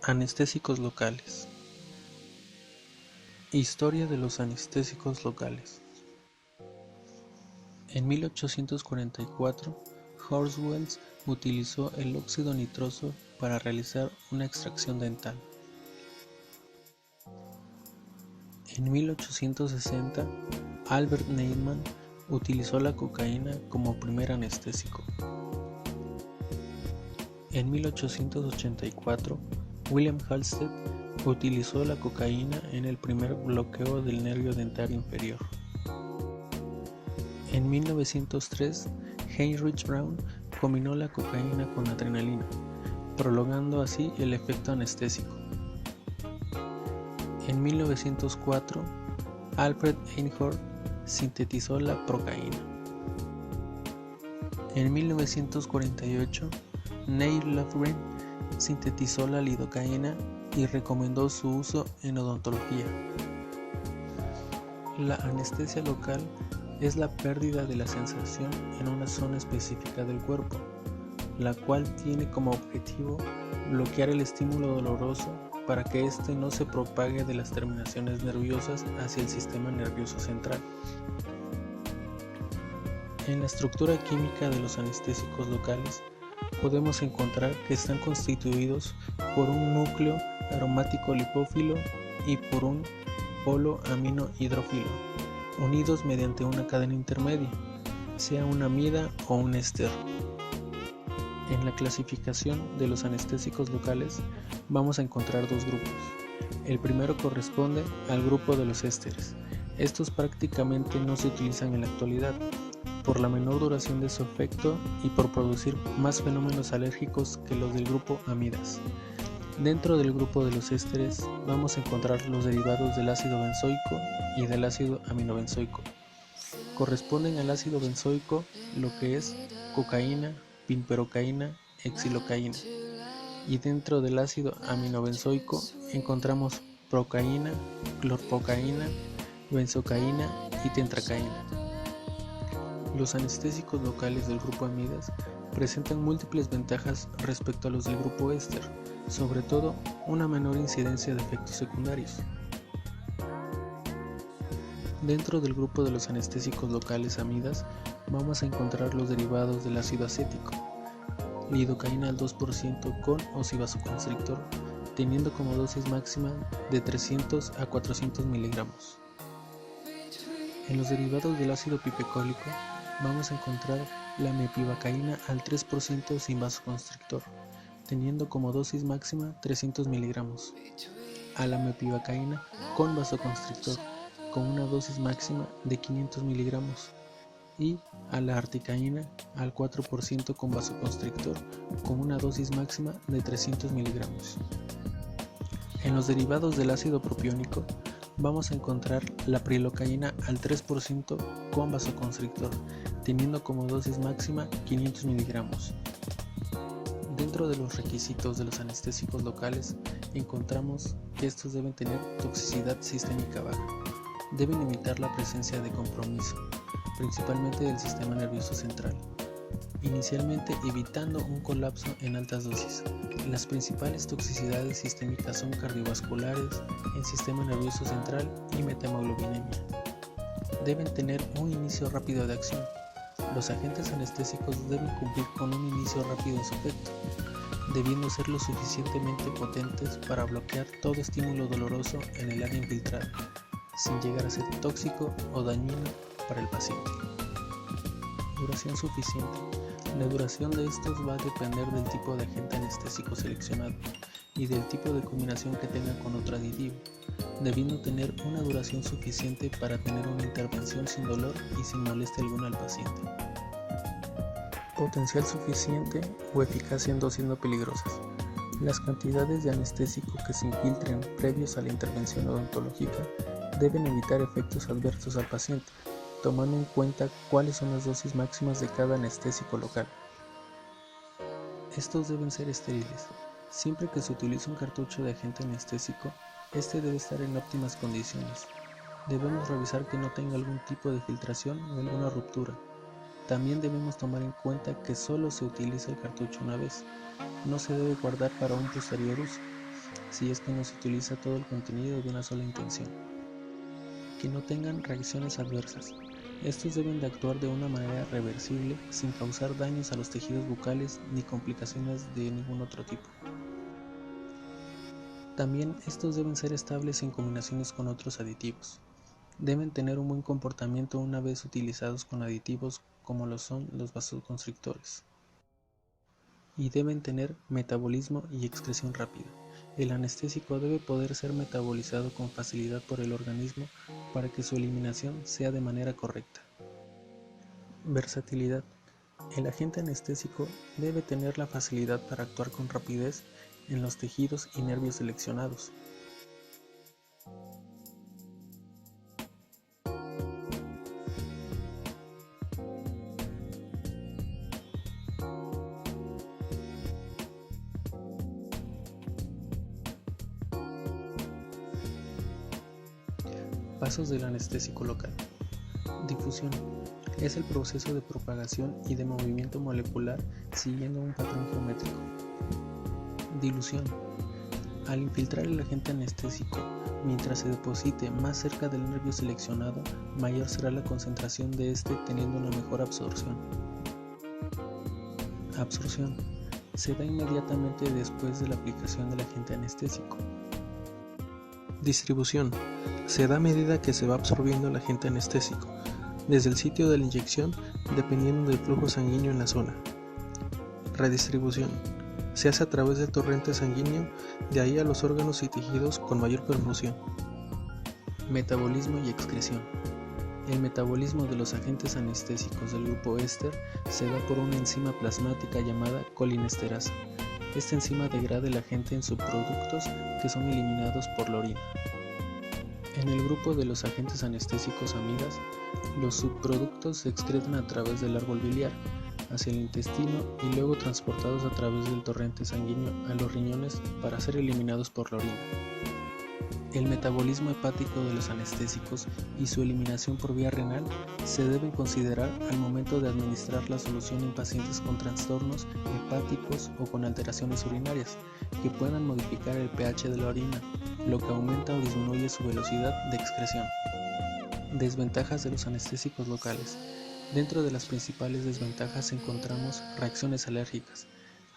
Anestésicos locales. Historia de los anestésicos locales. En 1844, Horswell utilizó el óxido nitroso para realizar una extracción dental. En 1860, Albert Neyman utilizó la cocaína como primer anestésico. En 1884, William Halsted utilizó la cocaína en el primer bloqueo del nervio dentario inferior. En 1903, Heinrich Braun combinó la cocaína con adrenalina, prolongando así el efecto anestésico. En 1904, Alfred Einhorn sintetizó la procaína. En 1948, Neil Lofgren sintetizó la lidocaína y recomendó su uso en odontología. La anestesia local es la pérdida de la sensación en una zona específica del cuerpo, la cual tiene como objetivo bloquear el estímulo doloroso para que éste no se propague de las terminaciones nerviosas hacia el sistema nervioso central. En la estructura química de los anestésicos locales podemos encontrar que están constituidos por un núcleo aromático lipófilo y por un polo amino hidrófilo, unidos mediante una cadena intermedia, sea una amida o un éster. En la clasificación de los anestésicos locales vamos a encontrar dos grupos. El primero corresponde al grupo de los ésteres. Estos prácticamente no se utilizan en la actualidad, por la menor duración de su efecto y por producir más fenómenos alérgicos que los del grupo amidas. Dentro del grupo de los ésteres vamos a encontrar los derivados del ácido benzoico y del ácido aminobenzoico. Corresponden al ácido benzoico lo que es cocaína, pimperocaína, exilocaína, y dentro del ácido aminobenzoico encontramos procaína, clorprocaína, benzocaína y tetracaína. Los anestésicos locales del grupo amidas presentan múltiples ventajas respecto a los del grupo éster, sobre todo una menor incidencia de efectos secundarios. Dentro del grupo de los anestésicos locales amidas vamos a encontrar los derivados del ácido acético, lidocaína al 2% con o sin vasoconstrictor, teniendo como dosis máxima de 300 a 400 miligramos. En los derivados del ácido pipecólico vamos a encontrar la mepivacaína al 3% sin vasoconstrictor, teniendo como dosis máxima 300 miligramos, a la mepivacaína con vasoconstrictor, con una dosis máxima de 500 miligramos, y a la articaína al 4% con vasoconstrictor, con una dosis máxima de 300 miligramos. En los derivados del ácido propiónico vamos a encontrar la prilocaína al 3% con vasoconstrictor, teniendo como dosis máxima 500 miligramos. Dentro de los requisitos de los anestésicos locales encontramos que estos deben tener toxicidad sistémica baja, deben evitar la presencia de compromiso, principalmente del sistema nervioso central, inicialmente evitando un colapso en altas dosis. Las principales toxicidades sistémicas son cardiovasculares, en sistema nervioso central y metamoglobinemia. Deben tener un inicio rápido de acción. Los agentes anestésicos deben cumplir con un inicio rápido en su efecto, debiendo ser lo suficientemente potentes para bloquear todo estímulo doloroso en el área infiltrada, sin llegar a ser tóxico o dañino para el paciente. Duración suficiente. La duración de estos va a depender del tipo de agente anestésico seleccionado y del tipo de combinación que tenga con otro aditivo, debiendo tener una duración suficiente para tener una intervención sin dolor y sin molestia alguna al paciente. Potencial suficiente o eficacia en dosis no peligrosas. Las cantidades de anestésico que se infiltren previos a la intervención odontológica deben evitar efectos adversos al paciente, tomando en cuenta cuáles son las dosis máximas de cada anestésico local. Estos deben ser estériles. Siempre que se utilice un cartucho de agente anestésico, este debe estar en óptimas condiciones. Debemos revisar que no tenga algún tipo de filtración o alguna ruptura. También debemos tomar en cuenta que solo se utiliza el cartucho una vez. No se debe guardar para un posterior uso. si es que no se utiliza todo el contenido de una sola intención. Que no tengan reacciones adversas. Estos deben de actuar de una manera reversible sin causar daños a los tejidos bucales ni complicaciones de ningún otro tipo. También estos deben ser estables en combinaciones con otros aditivos. Deben tener un buen comportamiento una vez utilizados con aditivos como lo son los vasoconstrictores. Y deben tener metabolismo y excreción rápida. El anestésico debe poder ser metabolizado con facilidad por el organismo para que su eliminación sea de manera correcta. Versatilidad. El agente anestésico debe tener la facilidad para actuar con rapidez en los tejidos y nervios seleccionados. Pasos del anestésico local. Difusión. Es el proceso de propagación y de movimiento molecular siguiendo un patrón geométrico. Dilución. Al infiltrar el agente anestésico, mientras se deposite más cerca del nervio seleccionado, mayor será la concentración de este teniendo una mejor absorción. Absorción. Se da inmediatamente después de la aplicación del agente anestésico. Distribución. Se da a medida que se va absorbiendo el agente anestésico, desde el sitio de la inyección, dependiendo del flujo sanguíneo en la zona. Redistribución. Se hace a través del torrente sanguíneo, de ahí a los órganos y tejidos con mayor perfusión. Metabolismo y excreción. El metabolismo de los agentes anestésicos del grupo éster se da por una enzima plasmática llamada colinesterasa. Esta enzima degrada el agente en subproductos que son eliminados por la orina. En el grupo de los agentes anestésicos amidas, los subproductos se excretan a través del árbol biliar hacia el intestino y luego transportados a través del torrente sanguíneo a los riñones para ser eliminados por la orina. El metabolismo hepático de los anestésicos y su eliminación por vía renal se deben considerar al momento de administrar la solución en pacientes con trastornos hepáticos o con alteraciones urinarias que puedan modificar el pH de la orina, lo que aumenta o disminuye su velocidad de excreción. Desventajas de los anestésicos locales. Dentro de las principales desventajas encontramos reacciones alérgicas.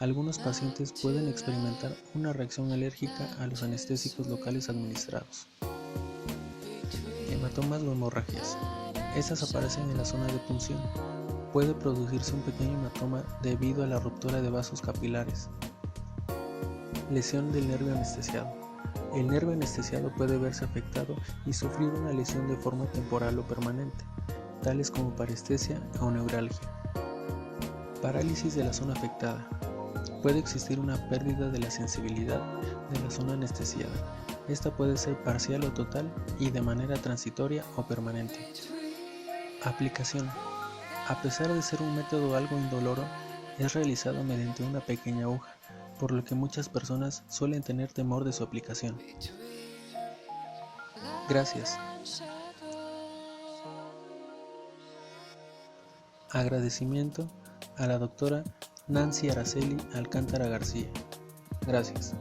Algunos pacientes pueden experimentar una reacción alérgica a los anestésicos locales administrados. Hematomas o hemorragias. Estas aparecen en la zona de punción. Puede producirse un pequeño hematoma debido a la ruptura de vasos capilares. Lesión del nervio anestesiado. El nervio anestesiado puede verse afectado y sufrir una lesión de forma temporal o permanente, tales como parestesia o neuralgia. Parálisis de la zona afectada. Puede existir una pérdida de la sensibilidad de la zona anestesiada. Esta puede ser parcial o total y de manera transitoria o permanente. Aplicación. A pesar de ser un método algo indoloro, es realizado mediante una pequeña aguja, por lo que muchas personas suelen tener temor de su aplicación. Gracias. Agradecimiento a la doctora Nancy Araceli Alcántara García. Gracias.